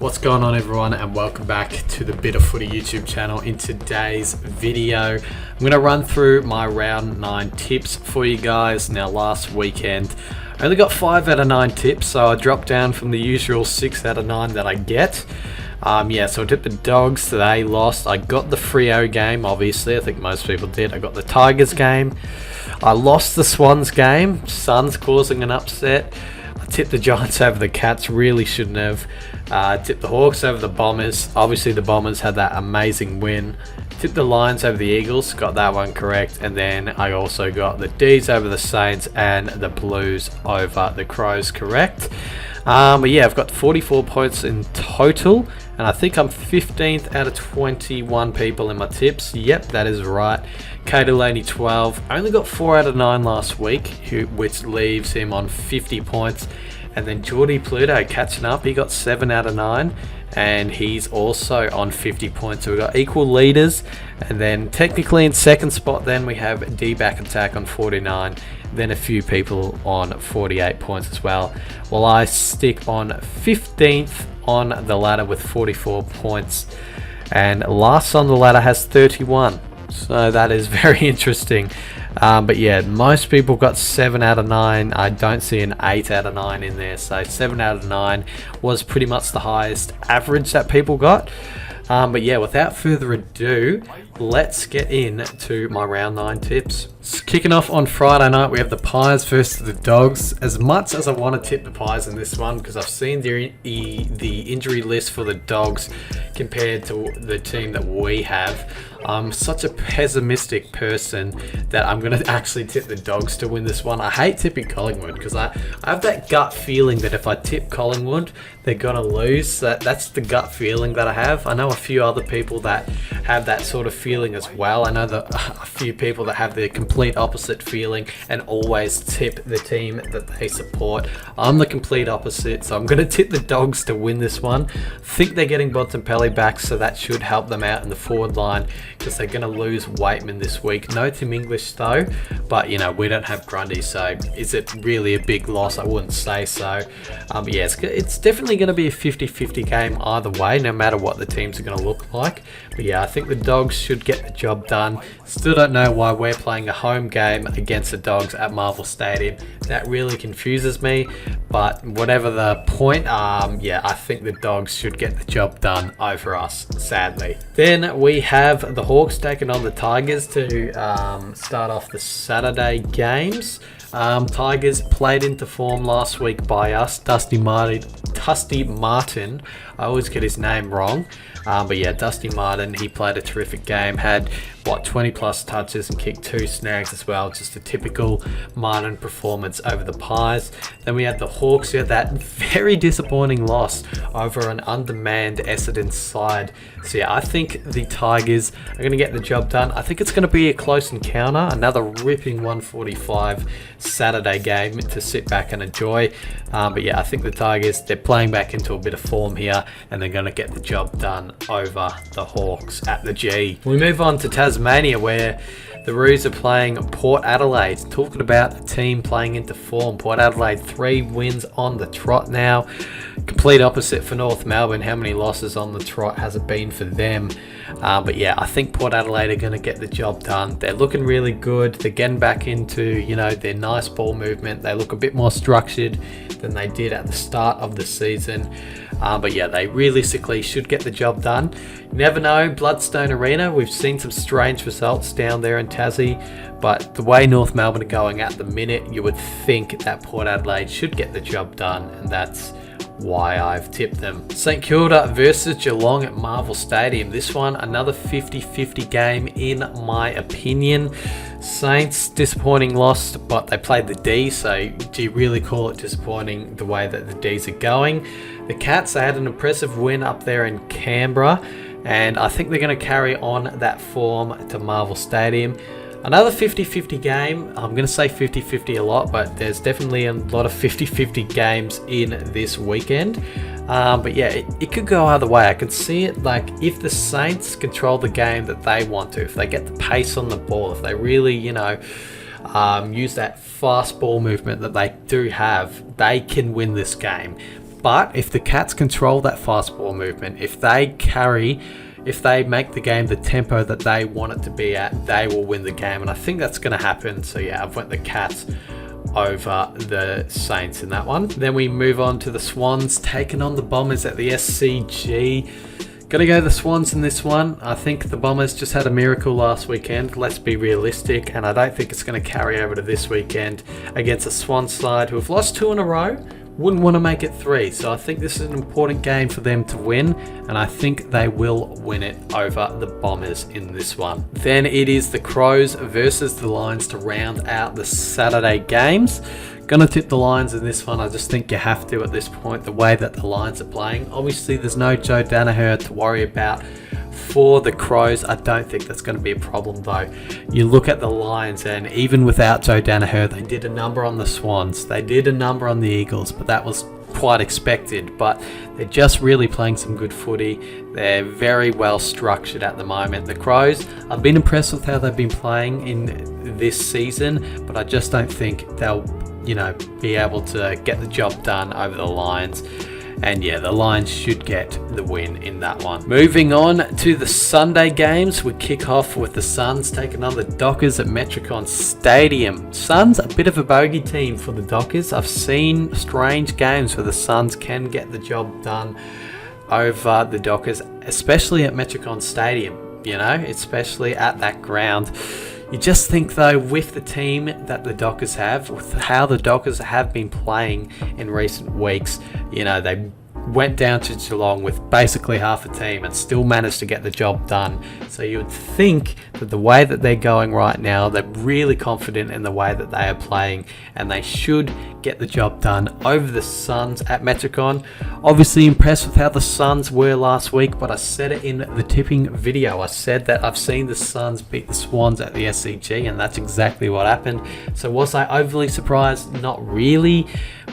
What's going on, everyone, and welcome back to the Bit of Footy YouTube channel. In today's video, I'm going to run through my round 9 tips for you guys. Now, last weekend I only got 5 out of 9 tips, so I dropped down from the usual 6 out of 9 that I get. So I tipped the Dogs. They lost. I got the Freo game, obviously. I think most people did. I got the Tigers game. I lost the Swans game. Suns causing an upset. I tipped the Giants over the Cats. Really shouldn't have. Tipped the Hawks over the Bombers. Obviously, the Bombers had that amazing win. Tipped the Lions over the Eagles. Got that one correct. And then I also got the D's over the Saints and the Blues over the Crows correct. I've got 44 points in total, and I think I'm 15th out of 21 people in my tips. Yep, that is right. Delaney 12. I only got 4 out of 9 last week, which leaves him on 50 points. And then Geordie Pluto catching up. He got 7 out of 9, and he's also on 50 points. So we've got equal leaders. And then technically in second spot, then we have D-Back Attack on 49. Then a few people on 48 points as well. While I stick on 15th on the ladder with 44 points. And last on the ladder has 31. So that is very interesting. Most people got 7 out of 9. I don't see an 8 out of 9 in there. So 7 out of 9 was pretty much the highest average that people got. Without further ado, let's get into my round 9 tips. Kicking off on Friday night, we have the Pies versus the Dogs. As much as I want to tip the Pies in this one, because I've seen the injury list for the Dogs compared to the team that we have, I'm such a pessimistic person that I'm going to actually tip the Dogs to win this one. I hate tipping Collingwood because I have that gut feeling that if I tip Collingwood, they're going to lose. That's the gut feeling that I have. I know a few other people that have that sort of feeling as well. I know a few people that have the complete opposite feeling and always tip the team that they support. I'm the complete opposite, so I'm going to tip the Dogs to win this one. I think they're getting Bontempelli back, so that should help them out in the forward line because they're going to lose Waitman this week. No Tim English though, but we don't have Grundy, so is it really a big loss? I wouldn't say so. It's definitely going to be a 50-50 game either way, no matter what the teams are going to look like. But I think the Dogs should get the job done. Still don't know why we're playing a home game against the Dogs at Marvel Stadium. That really confuses me, but whatever the point, I think the Dogs should get the job done over us, sadly. Then we have the Hawks taking on the Tigers to start off the Saturday games. Tigers played into form last week by us. Dusty Martin. I always get his name wrong. Dusty Martin, he played a terrific game, had 20 plus touches and kicked 2 snags as well. Just a typical Martin performance over the Pies. Then we had the Hawks, who had that very disappointing loss over an undermanned Essendon side. So I think the Tigers are going to get the job done. I think it's going to be a close encounter, another ripping 145 Saturday game to sit back and enjoy. I think the Tigers, they're playing back into a bit of form here, and they're going to get the job done over the Hawks at the G. We move on to Tasmania, where the Roos are playing Port Adelaide. Talking about a team playing into form. Port Adelaide 3 wins on the trot now. Complete opposite for North Melbourne. How many losses on the trot has it been for them? I think Port Adelaide are going to get the job done. They're looking really good. They're getting back into, their nice ball movement. They look a bit more structured than they did at the start of the season. They realistically should get the job done. You never know, Bloodstone Arena, we've seen some strange results down there in Tassie, but the way North Melbourne are going at the minute, you would think that Port Adelaide should get the job done, and that's why I've tipped them. St Kilda versus Geelong at Marvel Stadium. This one, another 50-50 game in my opinion. Saints, disappointing loss, but they played the D, so do you really call it disappointing the way that the Ds are going? The Cats, they had an impressive win up there in Canberra, and I think they're going to carry on that form to Marvel Stadium. Another 50-50 game. I'm going to say 50-50 a lot, but there's definitely a lot of 50-50 games in this weekend. It could go either way. I can see it like if the Saints control the game that they want to, if they get the pace on the ball, if they really, use that fast ball movement that they do have, they can win this game. But if the Cats control that fast ball movement, if they make the game the tempo that they want it to be at, they will win the game. And I think that's going to happen. So yeah, I've went the Cats over the Saints in that one. Then we move on to the Swans taking on the Bombers at the SCG. Gonna go the Swans in this one. I think the Bombers just had a miracle last weekend. Let's be realistic, and I don't think it's going to carry over to this weekend against a Swans side who have lost 2 in a row. Wouldn't want to make it 3, so I think this is an important game for them to win, and I think they will win it over the Bombers in this one. Then it is the Crows versus the Lions to round out the Saturday games. Gonna tip the Lions in this one. I just think you have to at this point, the way that the Lions are playing. Obviously, there's no Joe Danaher to worry about for the Crows. I don't think that's going to be a problem though. You look at the Lions, and even without Joe Danaher, they did a number on the Swans. They did a number on the Eagles, but that was quite expected. But they're just really playing some good footy. They're very well structured at the moment. The Crows, I've been impressed with how they've been playing in this season, but I just don't think they'll be able to get the job done over the Lions. And yeah, the Lions should get the win in that one. Moving on to the Sunday games, we kick off with the Suns taking on the Dockers at Metricon Stadium. Suns, a bit of a bogey team for the Dockers. I've seen strange games where the Suns can get the job done over the Dockers, especially at Metricon Stadium, especially at that ground. You just think though, with the team that the Dockers have, with how the Dockers have been playing in recent weeks, they went down to Geelong with basically half a team and still managed to get the job done. So you would think that the way that they're going right now, they're really confident in the way that they are playing, and they should get the job done over the Suns at Metricon. Obviously impressed with how the Suns were last week, but I said it in the tipping video. I said that I've seen the Suns beat the Swans at the SCG, and that's exactly what happened. So was I overly surprised? Not really.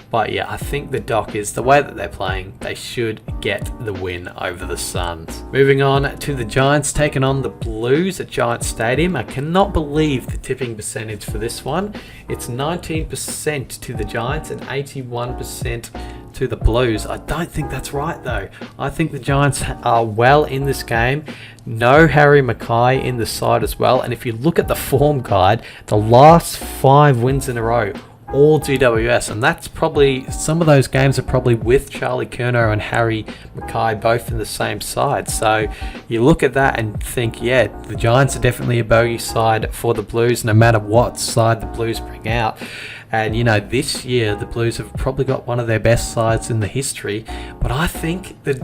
But yeah, I think the Dockers, the way that they're playing, they should get the win over the Suns. Moving on to the Giants taking on the Blues at Giants Stadium. I cannot believe the tipping percentage for this one. It's 19% to the Giants and 81% to the Blues. I don't think that's right though. I think the Giants are well in this game. No Harry Mackay in the side as well. And if you look at the form guide, the last 5 wins in a row, all GWS, and that's probably, some of those games are probably with Charlie Curnow and Harry Mackay both in the same side. So you look at that and think, yeah, the Giants are definitely a bogey side for the Blues, no matter what side the Blues bring out. And this year the Blues have probably got one of their best sides in the history, but I think that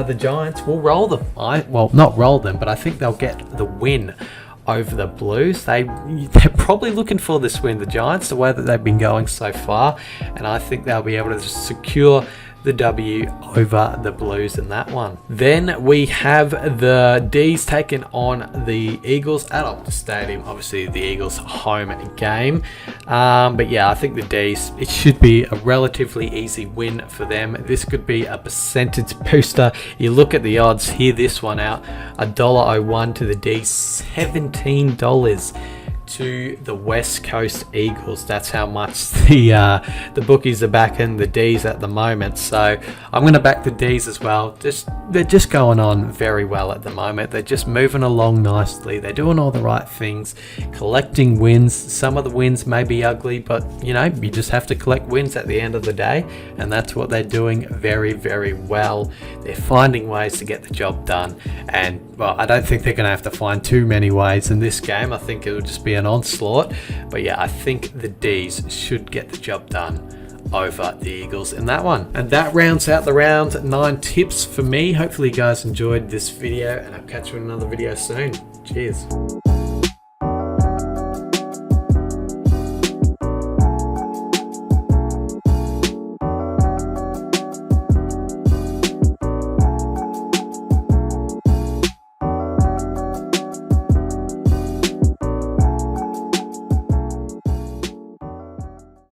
the Giants will roll them. Well, not roll them, but I think they'll get the win over the Blues. They're probably looking for this win, the Giants, the way that they've been going so far, and I think they'll be able to secure the W over the Blues in that one. Then we have the D's taking on the Eagles at Optus Stadium. Obviously the Eagles home game, but yeah, I think the D's, it should be a relatively easy win for them. This could be a percentage booster. You look at the odds, hear this one out, $1.01 to the D's, $17 to the West Coast Eagles. That's how much the bookies are backing the D's at the moment. So I'm going to back the D's as well. They're just going on very well at the moment. They're just moving along nicely. They're doing all the right things, collecting wins. Some of the wins may be ugly, but you just have to collect wins at the end of the day, and that's what they're doing very, very well. They're finding ways to get the job done, and well, I don't think they're going to have to find too many ways in this game. I think it'll just be an onslaught, but yeah, I think the D's should get the job done over the Eagles in that one. And that rounds out the round 9 tips for me. Hopefully you guys enjoyed this video, and I'll catch you in another video soon. Cheers.